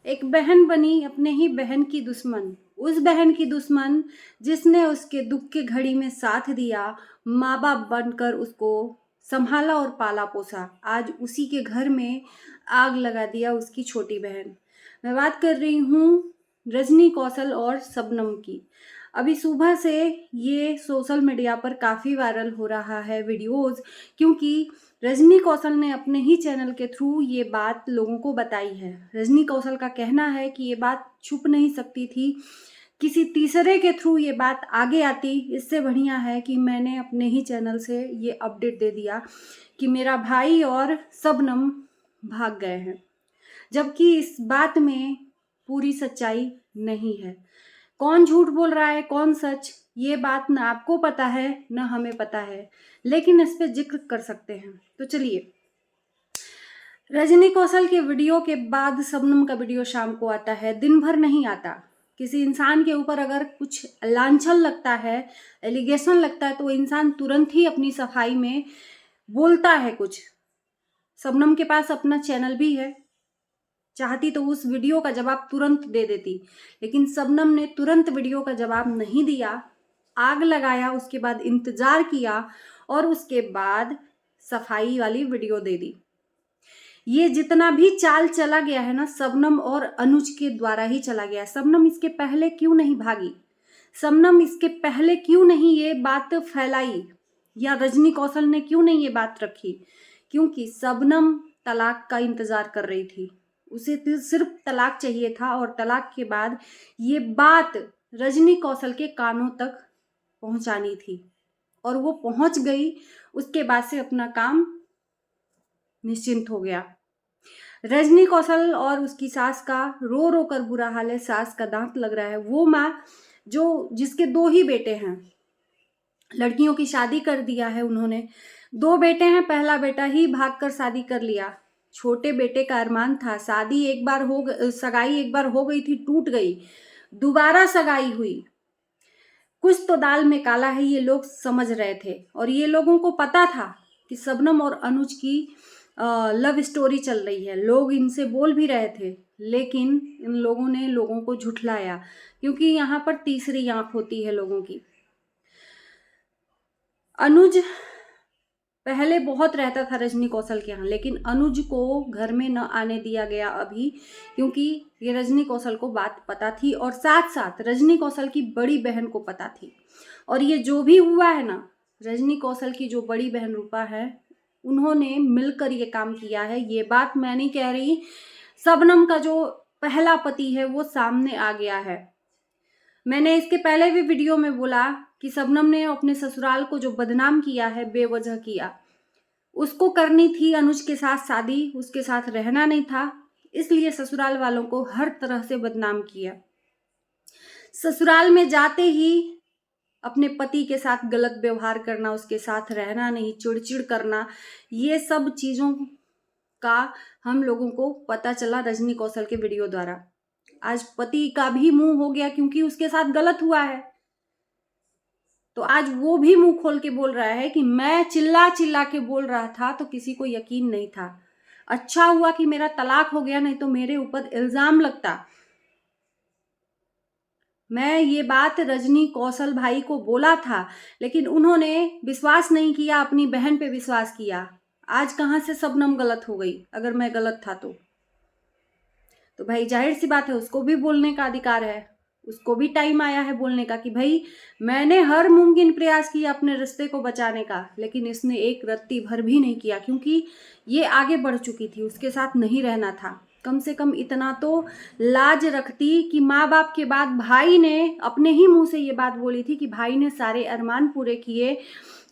एक बहन बनी अपने ही बहन की दुश्मन, उस बहन की दुश्मन जिसने उसके दुख की घड़ी में साथ दिया, माँ बाप बनकर उसको संभाला और पाला पोसा। आज उसी के घर में आग लगा दिया उसकी छोटी बहन। मैं बात कर रही हूँ रजनी कौशल और शबनम की। अभी सुबह से ये सोशल मीडिया पर काफ़ी वायरल हो रहा है वीडियोज़, क्योंकि रजनी कौशल ने अपने ही चैनल के थ्रू ये बात लोगों को बताई है। रजनी कौशल का कहना है कि ये बात छुप नहीं सकती थी, किसी तीसरे के थ्रू ये बात आगे आती, इससे बढ़िया है कि मैंने अपने ही चैनल से ये अपडेट दे दिया कि मेरा भाई और शबनम भाग गए हैं। जबकि इस बात में पूरी सच्चाई नहीं है। कौन झूठ बोल रहा है कौन सच, ये बात ना आपको पता है ना हमें पता है, लेकिन इस पे जिक्र कर सकते हैं। तो चलिए, रजनी कौशल के वीडियो के बाद शबनम का वीडियो शाम को आता है, दिन भर नहीं आता। किसी इंसान के ऊपर अगर कुछ लांछन लगता है, एलिगेशन लगता है, तो वो इंसान तुरंत ही अपनी सफाई में बोलता है कुछ। शबनम के पास अपना चैनल भी है, चाहती तो उस वीडियो का जवाब तुरंत दे देती, लेकिन शबनम ने तुरंत वीडियो का जवाब नहीं दिया, आग लगाया, उसके बाद इंतजार किया और उसके बाद सफाई वाली वीडियो दे दी। ये जितना भी चाल चला गया है ना, शबनम और अनुज के द्वारा ही चला गया है। शबनम इसके पहले क्यों नहीं भागी, शबनम इसके पहले क्यों नहीं ये बात फैलाई, या रजनी कौशल ने क्यों नहीं ये बात रखी? क्योंकि शबनम तलाक का इंतजार कर रही थी, उसे तो सिर्फ तलाक चाहिए था, और तलाक के बाद ये बात रजनी कौशल के कानों तक पहुंचानी थी, और वो पहुंच गई। उसके बाद से अपना काम निश्चिंत हो गया। रजनी कौशल और उसकी सास का रो रो कर बुरा हाल है, सास का दांत लग रहा है। वो माँ जो जिसके 2 ही बेटे हैं, लड़कियों की शादी कर दिया है उन्होंने, 2 बेटे हैं, पहला बेटा ही भागकर शादी कर लिया। छोटे बेटे का अरमान था, शादी एक बार सगाई एक बार हो गई थी, टूट गई, दोबारा सगाई हुई। कुछ तो दाल में काला है, ये लोग समझ रहे थे, और ये लोगों को पता था कि शबनम और अनुज की लव स्टोरी चल रही है। लोग इनसे बोल भी रहे थे, लेकिन इन लोगों ने लोगों को झुठलाया, क्योंकि यहाँ पर तीसरी आंख होती है लोगों की। अनुज पहले बहुत रहता था रजनी कौशल के यहाँ, लेकिन अनुज को घर में न आने दिया गया अभी, क्योंकि ये रजनी कौशल को बात पता थी, और साथ साथ रजनी कौशल की बड़ी बहन को पता थी। और ये जो भी हुआ है ना, रजनी कौशल की जो बड़ी बहन रूपा है, उन्होंने मिलकर ये काम किया है। ये बात मैं नहीं कह रही, शबनम का जो पहला पति है वो सामने आ गया है। मैंने इसके पहले भी वीडियो में बोला कि शबनम ने अपने ससुराल को जो बदनाम किया है, बेवजह किया, उसको करनी थी अनुज के साथ शादी, उसके साथ रहना नहीं था, इसलिए ससुराल वालों को हर तरह से बदनाम किया। ससुराल में जाते ही अपने पति के साथ गलत व्यवहार करना, उसके साथ रहना नहीं, चिड़चिड़ करना, ये सब चीज़ों का हम लोगों को पता चला रजनी कौशल के वीडियो द्वारा। आज पति का भी मुंह हो गया, क्योंकि उसके साथ गलत हुआ है, तो आज वो भी मुंह खोल के बोल रहा है कि मैं चिल्ला चिल्ला के बोल रहा था तो किसी को यकीन नहीं था। अच्छा हुआ कि मेरा तलाक हो गया, नहीं तो मेरे ऊपर इल्जाम लगता। मैं ये बात रजनी कौशल भाई को बोला था, लेकिन उन्होंने विश्वास नहीं किया, अपनी बहन पे विश्वास किया। आज कहाँ से शबनम गलत हो गई? अगर मैं गलत था तो भाई जाहिर सी बात है, उसको भी बोलने का अधिकार है, उसको भी टाइम आया है बोलने का कि भाई मैंने हर मुमकिन प्रयास किया अपने रिश्ते को बचाने का, लेकिन इसने एक रत्ती भर भी नहीं किया, क्योंकि ये आगे बढ़ चुकी थी, उसके साथ नहीं रहना था। कम से कम इतना तो लाज रखती कि माँ बाप के बाद भाई ने अपने ही मुंह से ये बात बोली थी कि भाई ने सारे अरमान पूरे किए,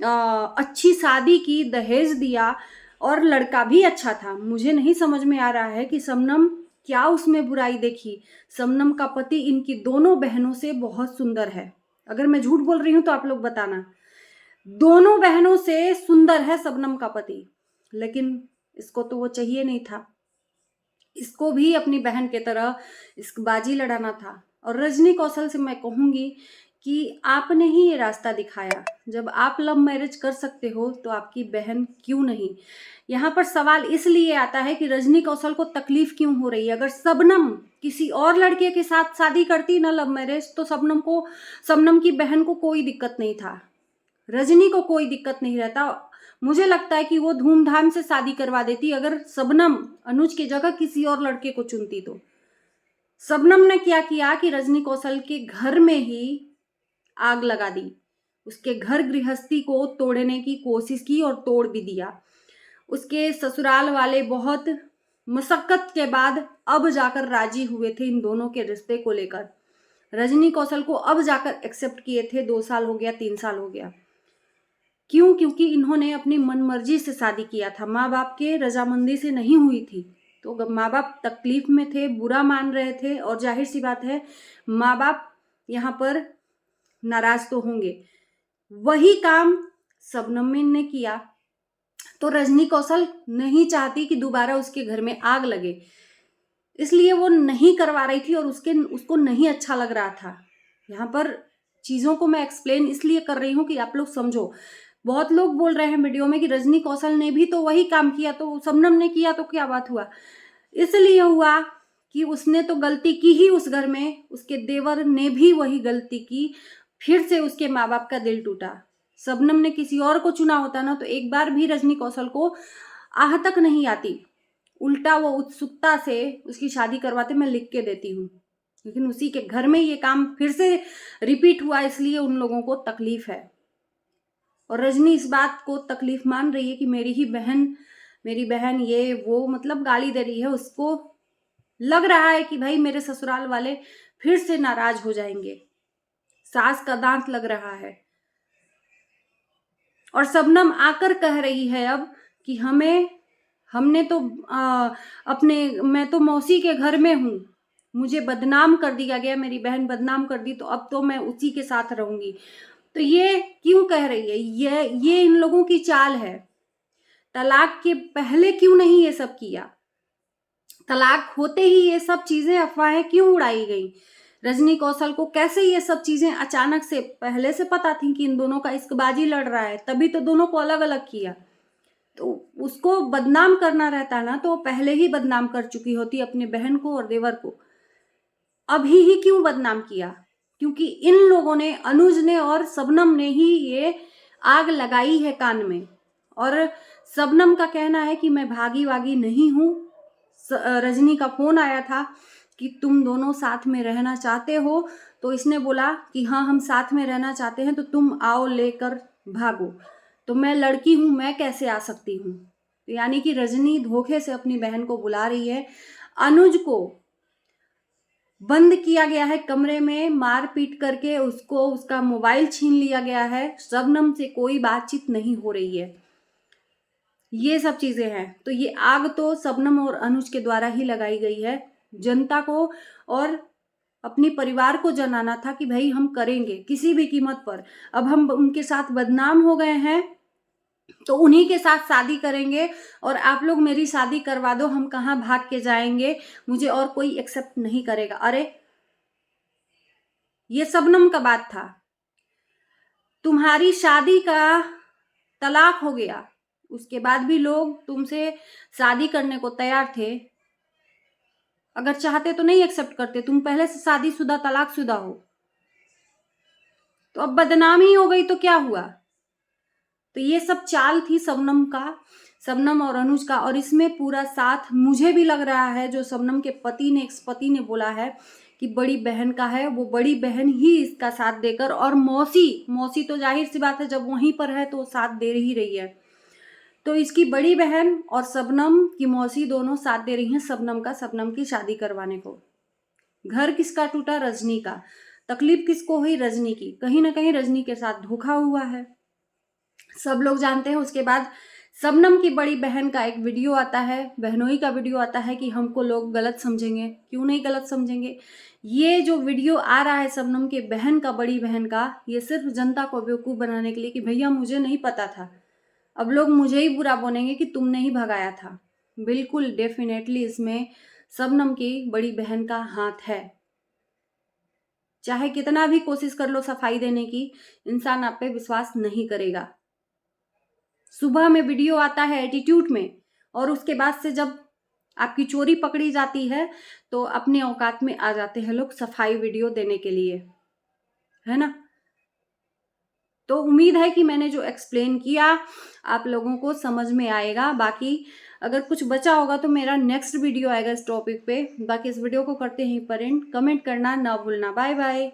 अच्छी शादी की, दहेज दिया, और लड़का भी अच्छा था। मुझे नहीं समझ में आ रहा है कि शबनम क्या उसमें बुराई देखी। शबनम का पति इनकी दोनों बहनों से बहुत सुंदर है, अगर मैं झूठ बोल रही हूं तो आप लोग बताना। दोनों बहनों से सुंदर है शबनम का पति, लेकिन इसको तो वो चाहिए नहीं था, इसको भी अपनी बहन के तरह इस बाजी लड़ाना था। और रजनी कौशल से मैं कहूंगी कि आपने ही ये रास्ता दिखाया। जब आप लव मैरिज कर सकते हो तो आपकी बहन क्यों नहीं? यहाँ पर सवाल इसलिए आता है कि रजनी कौशल को तकलीफ क्यों हो रही है। अगर शबनम किसी और लड़के के साथ शादी करती ना लव मैरिज, तो शबनम की बहन को कोई दिक्कत नहीं था, रजनी को कोई दिक्कत नहीं रहता। मुझे लगता है कि वो धूमधाम से शादी करवा देती अगर शबनम अनुज की जगह किसी और लड़के को चुनती। तो शबनम ने क्या किया कि रजनी कौशल के घर में ही आग लगा दी, उसके घर गृहस्थी को तोड़ने की कोशिश की और तोड़ भी दिया। उसके ससुराल वाले बहुत मशक्कत के बाद अब जाकर राजी हुए थे इन दोनों के रिश्ते को लेकर। रजनी कौशल को अब जाकर एक्सेप्ट किए थे, 2 साल हो गया, 3 साल हो गया। क्यों? क्योंकि इन्होंने अपनी मनमर्जी से शादी किया था, माँ बाप के रजामंदी से नहीं हुई थी। तो माँ बाप तकलीफ में थे, बुरा मान रहे थे, और जाहिर सी बात है माँ बाप यहाँ पर नाराज तो होंगे। वही काम शबनम ने किया। तो रजनी कौशल नहीं चाहती कि दोबारा उसके घर में आग लगे, इसलिए वो नहीं करवा रही थी और उसको नहीं अच्छा लग रहा था। यहाँ पर चीज़ों को मैं एक्सप्लेन इसलिए कर रही हूँ कि आप लोग समझो। बहुत लोग बोल रहे हैं वीडियो में कि रजनी कौशल ने भी तो वही काम किया, तो शबनम ने किया तो क्या बात हुआ? इसलिए हुआ कि उसने तो गलती की ही उस घर में, उसके देवर ने भी वही गलती की, फिर से उसके माँ बाप का दिल टूटा। शबनम ने किसी और को चुना होता ना तो एक बार भी रजनी कौशल को आह तक नहीं आती, उल्टा वो उत्सुकता से उसकी शादी करवाते, मैं लिख के देती हूँ। लेकिन उसी के घर में ये काम फिर से रिपीट हुआ, इसलिए उन लोगों को तकलीफ है। और रजनी इस बात को तकलीफ मान रही है कि मेरी बहन ये वो, मतलब गाली दे रही है। उसको लग रहा है कि भाई मेरे ससुराल वाले फिर से नाराज हो जाएंगे, सास का दांत लग रहा है। और शबनम आकर कह रही है अब कि हमने तो मैं तो मौसी के घर में हूँ, मुझे बदनाम कर दिया गया, मेरी बहन बदनाम कर दी, तो अब तो मैं उसी के साथ रहूंगी। तो ये क्यों कह रही है? ये इन लोगों की चाल है। तलाक के पहले क्यों नहीं ये सब किया? तलाक होते ही ये सब चीजें, अफवाहें क्यों उड़ाई गई? रजनी कौशल को कैसे ये सब चीजें अचानक से, पहले से पता थी कि इन दोनों का इश्कबाजी लड़ रहा है, तभी तो दोनों को अलग अलग किया। तो उसको बदनाम करना रहता ना तो पहले ही बदनाम कर चुकी होती अपनी बहन को और देवर को। अभी ही क्यों बदनाम किया? क्योंकि इन लोगों ने, अनुज ने और शबनम ने ही ये आग लगाई है कान में। और शबनम का कहना है कि मैं भागी वागी नहीं हूँ। रजनी का फोन आया था कि तुम दोनों साथ में रहना चाहते हो, तो इसने बोला कि हाँ हम साथ में रहना चाहते हैं, तो तुम आओ लेकर भागो। तो मैं लड़की हूँ, मैं कैसे आ सकती हूँ? यानी कि रजनी धोखे से अपनी बहन को बुला रही है। अनुज को बंद किया गया है कमरे में, मार पीट करके उसका मोबाइल छीन लिया गया है। शबनम से कोई बातचीत नहीं हो रही है। ये सब चीजें हैं। तो ये आग तो शबनम और अनुज के द्वारा ही लगाई गई है। जनता को और अपने परिवार को जनाना था कि भाई हम करेंगे किसी भी कीमत पर। अब हम उनके साथ बदनाम हो गए हैं तो उन्हीं के साथ शादी करेंगे, और आप लोग मेरी शादी करवा दो, हम कहाँ भाग के जाएंगे, मुझे और कोई एक्सेप्ट नहीं करेगा। अरे ये शबनम का बात था, तुम्हारी शादी का तलाक हो गया, उसके बाद भी लोग तुमसे शादी करने को तैयार थे। अगर चाहते तो नहीं एक्सेप्ट करते, तुम पहले से शादीशुदा तलाकशुदा हो। तो अब बदनामी हो गई तो क्या हुआ? तो ये सब चाल थी शबनम और अनुज का। और इसमें पूरा साथ मुझे भी लग रहा है, जो शबनम के एक्स पति ने बोला है कि बड़ी बहन का है, वो बड़ी बहन ही इसका साथ देकर, और मौसी तो जाहिर सी बात है जब वहीं पर है तो साथ दे ही रही है। तो इसकी बड़ी बहन और शबनम की मौसी दोनों साथ दे रही हैं शबनम की शादी करवाने को। घर किसका टूटा? रजनी का। तकलीफ किसको हुई? रजनी की। कहीं ना कहीं रजनी के साथ धोखा हुआ है, सब लोग जानते हैं। उसके बाद शबनम की बड़ी बहन का एक वीडियो आता है, बहनोई का वीडियो आता है कि हमको लोग गलत समझेंगे। क्यों नहीं गलत समझेंगे? ये जो वीडियो आ रहा है शबनम के बहन का, बड़ी बहन का, ये सिर्फ जनता को बेवकूफ़ बनाने के लिए कि भैया मुझे नहीं पता था, अब लोग मुझे ही बुरा बोलेंगे कि तुमने ही भगाया था। बिल्कुल डेफिनेटली इसमें शबनम की बड़ी बहन का हाथ है। चाहे कितना भी कोशिश कर लो सफाई देने की, इंसान आप पे विश्वास नहीं करेगा। सुबह में वीडियो आता है एटीट्यूड में, और उसके बाद से जब आपकी चोरी पकड़ी जाती है तो अपने औकात में आ जाते हैं लोग सफाई वीडियो देने के लिए, है ना। तो उम्मीद है कि मैंने जो एक्सप्लेन किया आप लोगों को समझ में आएगा। बाकी अगर कुछ बचा होगा तो मेरा नेक्स्ट वीडियो आएगा इस टॉपिक पे। बाकी इस वीडियो को करते हैं पर एंड, कमेंट करना ना भूलना। Bye bye.